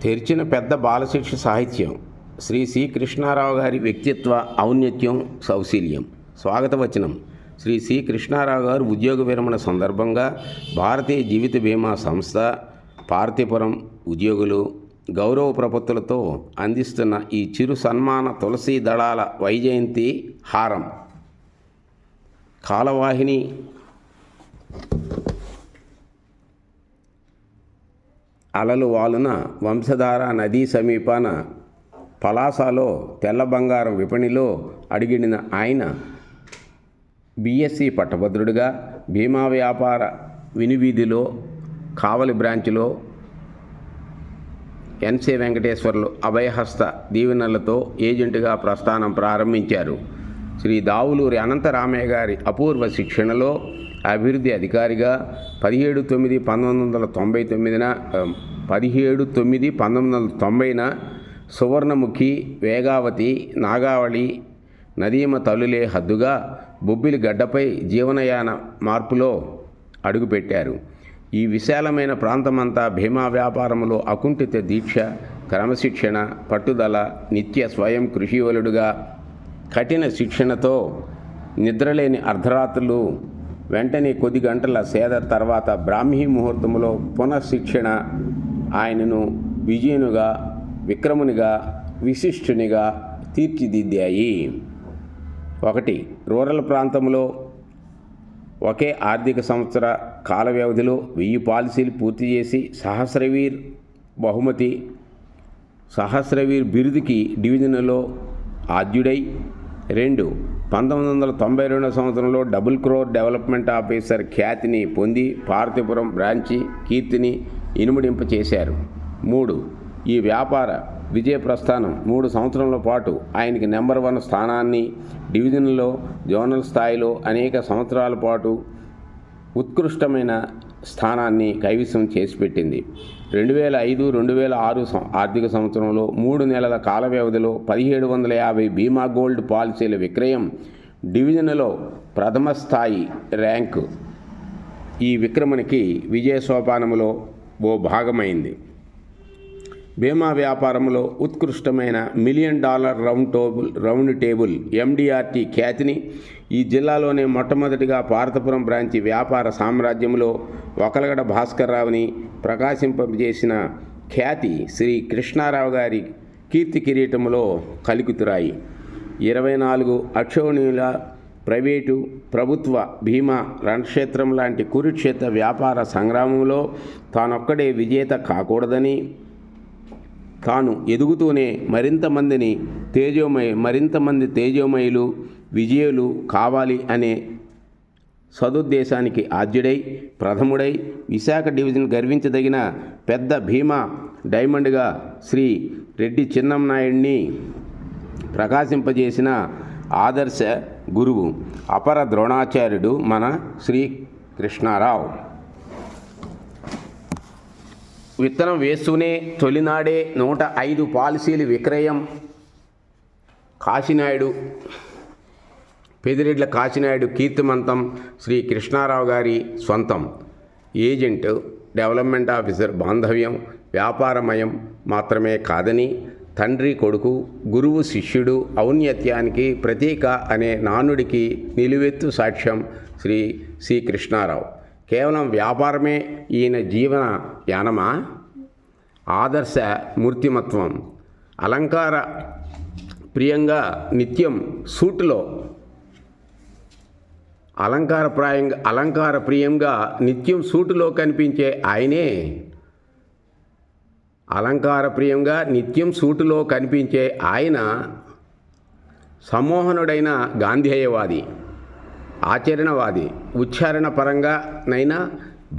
తెరిచిన పెద్ద బాలశిక్ష సాహిత్యం శ్రీ సి కృష్ణారావు గారి వ్యక్తిత్వ ఔన్నత్యం సౌశీల్యం. స్వాగతవచనం. శ్రీ సి కృష్ణారావు గారు ఉద్యోగ విరమణ సందర్భంగా భారతీయ జీవిత బీమా సంస్థ పార్తీపురం ఉద్యోగులు గౌరవ ప్రపత్తులతో అందిస్తున్న ఈ చిరు సన్మాన తులసీ దళాల వైజయంతి హారం కాలవాహిని అలలు వాలున వంశధార నదీ సమీపాన పలాసలో తెల్ల బంగారం విపణిలో అడిగిన ఆయన బిఎస్సి పట్టభద్రుడిగా బీమా వ్యాపార వినివీధిలో కావలి బ్రాంచ్లో ఎన్సి వెంకటేశ్వర్లు అభయహస్త దీవెనలతో ఏజెంటుగా ప్రస్థానం ప్రారంభించారు. శ్రీ దావులూరి అనంతరామయ్య గారి అపూర్వ శిక్షణలో అభివృద్ధి అధికారిగా 17/9/1990న సువర్ణముఖి, వేగావతి, నాగావళి నదీమ తల్లులే హద్దుగా బొబ్బిలి గడ్డపై జీవనయాన మార్పులో అడుగుపెట్టారు. ఈ విశాలమైన ప్రాంతమంతా బీమా వ్యాపారంలో అకుంఠిత దీక్ష, క్రమశిక్షణ, పట్టుదల, నిత్య స్వయం కృషివలుడుగా కఠిన శిక్షణతో నిద్రలేని అర్ధరాత్రులు, వెంటనే కొద్ది గంటల సేద తర్వాత బ్రాహ్మీ ముహూర్తంలో పునఃశిక్షణ ఆయనను విజయునిగా, విక్రమునిగా, విశిష్టునిగా తీర్చిదిద్దాయి. 1. రూరల్ ప్రాంతంలో ఒకే ఆర్థిక సంవత్సర కాల వ్యవధిలో 1000 పాలసీలు పూర్తి చేసి సహస్రవీర్ బిరుదుకి డివిజన్లో ఆద్యుడై 2. 1992 సంవత్సరంలో డబుల్ క్రోర్ డెవలప్మెంట్ ఆఫీసర్ ఖ్యాతిని పొంది పార్తీపురం బ్రాంచి కీర్తిని ఇనుమడింప చేశారు. 3. ఈ వ్యాపార విజయ ప్రస్థానం 3 సంవత్సరాల పాటు ఆయనకి నెంబర్ 1 స్థానాన్ని, డివిజన్లో, జోనల్ స్థాయిలో అనేక సంవత్సరాల పాటు ఉత్కృష్టమైన స్థానాన్ని కైవసం చేసి పెట్టింది. 2005-2006 ఆర్థిక సంవత్సరంలో 3 నెలల కాల వ్యవధిలో 1750 బీమా గోల్డ్ పాలసీల విక్రయం డివిజన్లో ప్రథమ స్థాయి ర్యాంకు ఈ విక్రమణికి విజయ సోపానములో ఓ భాగమైంది. బీమా వ్యాపారంలో ఉత్కృష్టమైన $1 మిలియన్ రౌండ్ టేబుల్ MDRT ఖ్యాతిని ఈ జిల్లాలోనే మొట్టమొదటిగా పార్తపురం బ్రాంచి వ్యాపార సామ్రాజ్యంలో ఒకలగడ భాస్కర్రావుని ప్రకాశింపజేసిన ఖ్యాతి శ్రీ కృష్ణారావు గారి కీర్తి కిరీటంలో కలికితురాయి. 24 అక్షోణ్యుల ప్రైవేటు ప్రభుత్వ బీమా రణక్షేత్రం లాంటి కురుక్షేత్ర వ్యాపార సంగ్రామంలో తానొక్కడే విజేత కాకూడదని, తాను ఎదుగుతూనే మరింతమంది తేజోమయులు, విజయులు కావాలి అనే సదుద్దేశానికి ఆద్యుడై, ప్రథముడై విశాఖ డివిజన్ గర్వించదగిన పెద్ద భీమా డైమండ్గా శ్రీ రెడ్డి చిన్నంనాయుడిని ప్రకాశింపజేసిన ఆదర్శ గురువు, అపర ద్రోణాచార్యుడు మన శ్రీ కృష్ణారావు. విత్తనం వేస్తూనే తొలినాడే 105 పాలసీలు విక్రయం. పెదిరెడ్ల కాశీనాయుడు కీర్తిమంతం శ్రీ కృష్ణారావు గారి స్వంతం. ఏజెంట్, డెవలప్మెంట్ ఆఫీసర్ బాంధవ్యం వ్యాపారమయం మాత్రమే కాదని, తండ్రి కొడుకు, గురువు శిష్యుడు ఔన్నత్యానికి ప్రతీక అనే నానుడికి నిలువెత్తు సాక్ష్యం శ్రీ సి కృష్ణారావు. కేవలం వ్యాపారమే ఈయన జీవన యానమా? ఆదర్శ మూర్తిమత్వం. అలంకార ప్రియంగా నిత్యం సూటులో కనిపించే ఆయన సమ్మోహనుడైన గాంధేయవాది, ఆచరణవాది. ఉచ్చారణ పరంగానైనా,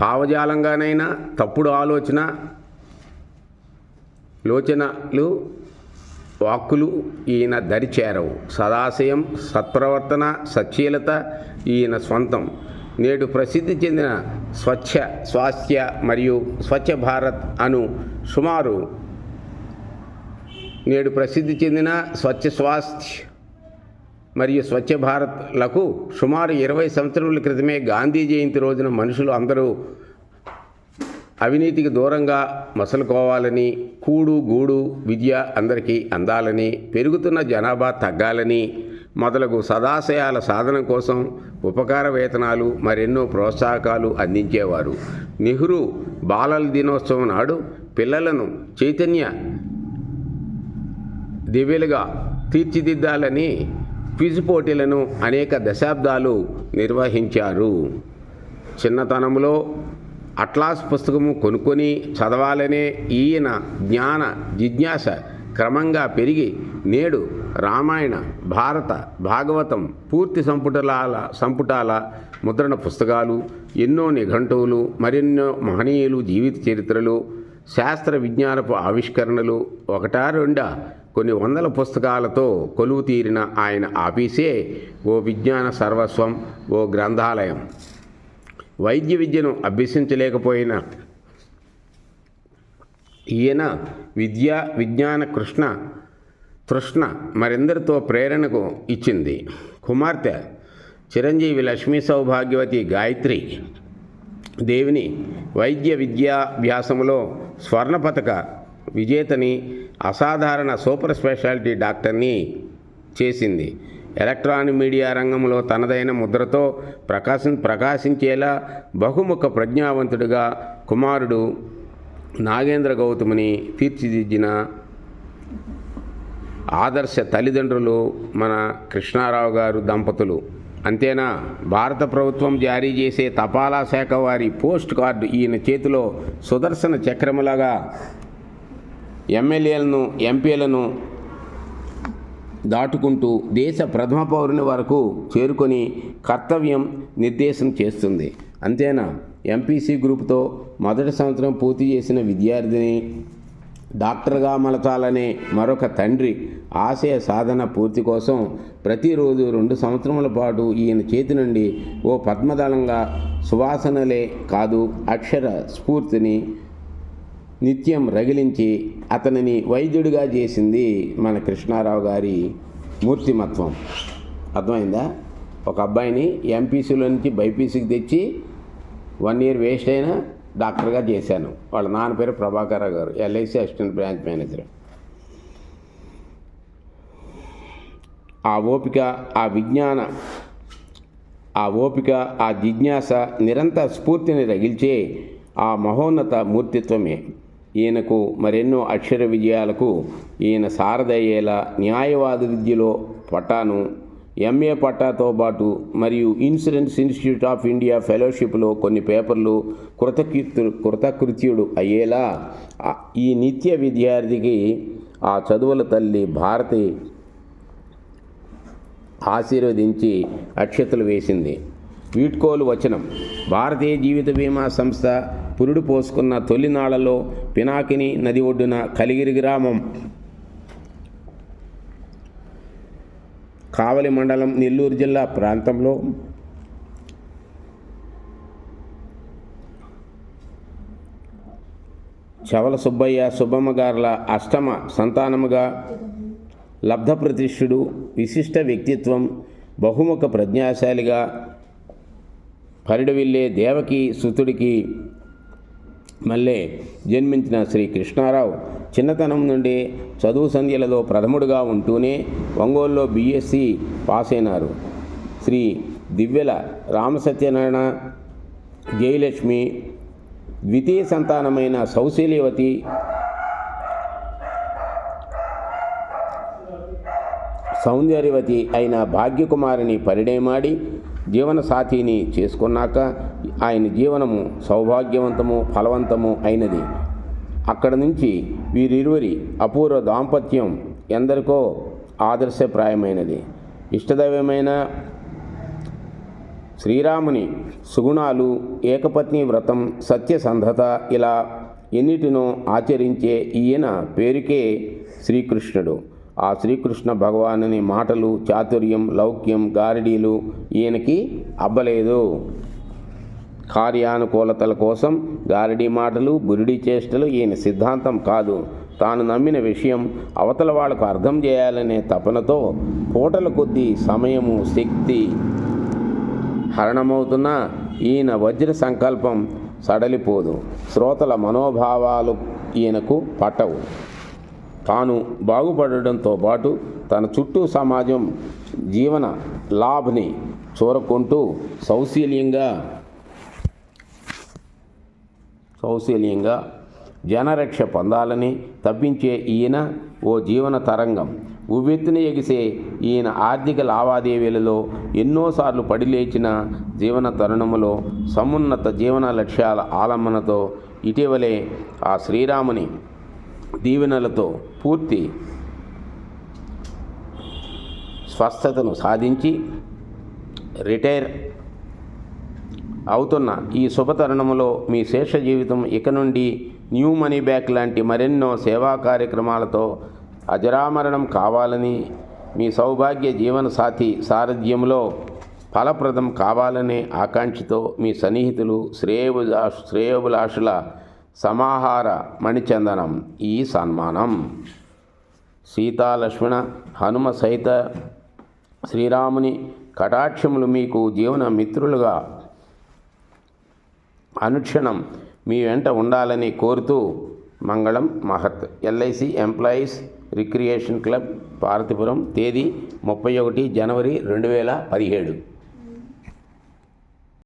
భావజాలంగానైనా తప్పుడు లోచనలు, వాక్కులు ఈయన దరిచేరవు. సదాశయం, సత్ప్రవర్తన, సచ్చీలత ఈయన స్వంతం. నేడు ప్రసిద్ధి చెందిన స్వాస్థ్య మరియు స్వచ్ఛ భారత్ స్వచ్ఛ భారత్లకు సుమారు 20 సంవత్సరాల క్రితమే గాంధీ జయంతి రోజున మనుషులు అందరూ అవినీతికి దూరంగా మసలుకోవాలని, కూడు గూడు విద్య అందరికీ అందాలని, పెరుగుతున్న జనాభా తగ్గాలని మొదలగు సదాశయాల సాధన కోసం ఉపకార వేతనాలు మరెన్నో ప్రోత్సాహకాలు అందించేవారు. నెహ్రూ బాలల దినోత్సవం నాడు పిల్లలను చైతన్య దివ్యలుగా తీర్చిదిద్దాలని క్విజ్ పోటీలను అనేక దశాబ్దాలు నిర్వహించారు. చిన్నతనంలో అట్లాస్ పుస్తకము కొనుక్కొని చదవాలనే ఈయన జ్ఞాన జిజ్ఞాస క్రమంగా పెరిగి నేడు రామాయణ, భారత, భాగవతం పూర్తి సంపుటాల ముద్రణ పుస్తకాలు, ఎన్నో నిఘంటువులు, మరెన్నో మహనీయులు జీవిత చరిత్రలు, శాస్త్ర విజ్ఞానపు ఆవిష్కరణలు, ఒకటా రెండా కొన్ని వందల పుస్తకాలతో కొలువు తీరిన ఆయన ఆఫీసే ఓ విజ్ఞాన సర్వస్వం, ఓ గ్రంథాలయం. వైద్య విద్యను అభ్యసించలేకపోయిన ఈయన విజ్ఞాన తృష్ణ మరెందరితో ప్రేరణకు ఇచ్చింది. కుమార్తె చిరంజీవి లక్ష్మీ సౌభాగ్యవతి గాయత్రి దేవిని వైద్య విద్యాభ్యాసంలో స్వర్ణ పతక విజేతని, అసాధారణ సూపర్ స్పెషాలిటీ డాక్టర్ని చేసింది. ఎలక్ట్రానిక్ మీడియా రంగంలో తనదైన ముద్రతో ప్రకాశించేలా బహుముఖ ప్రజ్ఞావంతుడిగా కుమారుడు నాగేంద్ర గౌతముని తీర్చిదిద్దిన ఆదర్శ తల్లిదండ్రులు మన కృష్ణారావు గారు దంపతులు. అంతేనా, భారత ప్రభుత్వం జారీ చేసే తపాలా శాఖ వారి పోస్ట్ కార్డు ఈయన చేతిలో సుదర్శన చక్రములాగా ఎమ్మెల్యేలను, ఎంపీలను దాటుకుంటూ దేశ ప్రథమ పౌరుని వరకు చేరుకొని కర్తవ్యం నిర్దేశం చేస్తుంది. అంతేనా, ఎంపీసీ గ్రూప్తో మొదటి సంవత్సరం పూర్తి చేసిన విద్యార్థిని డాక్టర్గా మలచాలనే మరొక తండ్రి ఆశయ సాధన పూర్తి కోసం ప్రతిరోజు 2 సంవత్సరముల పాటు ఈయన చేతి నుండి ఓ పద్మదళంగా సువాసనలే కాదు అక్షర స్ఫూర్తిని నిత్యం రగిలించి అతనిని వైద్యుడిగా చేసింది మన కృష్ణారావు గారి మూర్తిమత్వం. అర్థమైందా? ఒక అబ్బాయిని ఎంపీసీలో నుంచి బైపీసీకి తెచ్చి 1 ఇయర్ వేస్ట్ అయినా డాక్టర్గా చేశాను. వాళ్ళ నాన్న పేరు ప్రభాకర్ గారు, ఎల్ఐసి అసిస్టెంట్ బ్రాంచ్ మేనేజర్. ఆ ఓపిక, ఆ జిజ్ఞాస, నిరంతర స్ఫూర్తిని రగిల్చే ఆ మహోన్నత మూర్తిత్వమే ఈయనకు మరెన్నో అక్షర విజయాలకు ఈయన సారథయ్యేలా న్యాయవాద విద్యలో పట్టాను, ఎంఏ పట్టాతో పాటు మరియు ఇన్సూరెన్స్ ఇన్స్టిట్యూట్ ఆఫ్ ఇండియా ఫెలోషిప్లో కొన్ని పేపర్లు కృతకృత్యుడు అయ్యేలా ఈ నిత్య విద్యార్థికి ఆ చదువుల తల్లి భారతి ఆశీర్వదించి అక్షతలు వేసింది. వీడ్కోలు వచనం. భారతీయ జీవిత బీమా సంస్థ పురుడు పోసుకున్న తొలినాళ్లలో పినాకిని నది ఒడ్డున కలిగిరి గ్రామం, కావలి మండలం, నెల్లూరు జిల్లా ప్రాంతంలో చవల సుబ్బయ్య సుబ్బమ్మ గారుల అష్టమ సంతానముగా లబ్ధప్రతిష్ఠుడు, విశిష్ట వ్యక్తిత్వం, బహుముఖ ప్రజ్ఞాశాలిగా పరిడవిల్లే దేవకి సుతుడికి మళ్ళీ జన్మించిన శ్రీ కృష్ణారావు చిన్నతనం నుండి చదువు సంధ్యలలో ప్రథముడుగా ఉంటూనే ఒంగోలులో బీఎస్సీ పాస్ అయినారు. శ్రీ దివ్యల రామసత్యనారాయణ, జయలక్ష్మి ద్వితీయ సంతానమైన సౌశీల్యవతి సౌందర్యవతి అయిన భాగ్యకుమారిని పరిణయమాడి జీవన సాథీని చేసుకున్నాక ఆయన జీవనము సౌభాగ్యవంతము, ఫలవంతము అయినది. అక్కడ నుంచి వీరిరువురి అపూర్వ దాంపత్యం ఎందరికో ఆదర్శప్రాయమైనది. ఇష్టదైవమైన శ్రీరాముని సుగుణాలు, ఏకపత్ని వ్రతం, సత్యసంధత ఇలా ఎన్నిటినో ఆచరించే ఈయన పేరుకే శ్రీకృష్ణుడు. ఆ శ్రీకృష్ణ భగవానుని మాటలు, చాతుర్యం, లౌక్యం, గారడీలు ఈయనకి అబ్బలేదు. కార్యానుకూలతల కోసం గారడీ మాటలు, బురిడి చేష్టలు ఈయన సిద్ధాంతం కాదు. తాను నమ్మిన విషయం అవతల వాళ్లకు అర్థం చేయాలనే తపనతో పూటల కొద్దీ సమయము, శక్తి హరణమవుతున్న ఈయన వజ్ర సంకల్పం సడలిపోదు. శ్రోతల మనోభావాలు ఈయనకు పట్టవు. తాను బాగుపడడంతో పాటు తన చుట్టూ సమాజం జీవన లాభ్ని చూరకుంటూ సౌశీల్యంగా జనరక్ష పొందాలని తప్పించే ఈయన ఓ జీవన తరంగం. ఉవ్వెత్తున ఎగిసే ఈయన ఆర్థిక లావాదేవీలలో ఎన్నోసార్లు పడిలేచిన జీవన తరుణములో సమున్నత జీవన లక్ష్యాల ఆలంబనతో ఇటీవలే ఆ శ్రీరాముని దీవెనలతో పూర్తి స్వస్థతను సాధించి రిటైర్ అవుతున్న ఈ శుభతరుణంలో మీ శేష జీవితం ఇక నుండి న్యూ మనీ బ్యాక్ లాంటి మరెన్నో సేవా కార్యక్రమాలతో అజరామరణం కావాలని, మీ సౌభాగ్య జీవన సాథి సారథ్యంలో ఫలప్రదం కావాలనే ఆకాంక్షతో మీ సన్నిహితులు శ్రేయోభిలాషుల సమాహార మణిచందనం ఈ సన్మానం. సీతాలక్ష్మణ హనుమ సహిత శ్రీరాముని కటాక్షములు మీకు జీవన మిత్రులుగా అనుక్షణం మీ వెంట ఉండాలని కోరుతూ మంగళం మహత్. LIC employees recreation club, Parvathipuram. తేదీ 31 జనవరి 2017.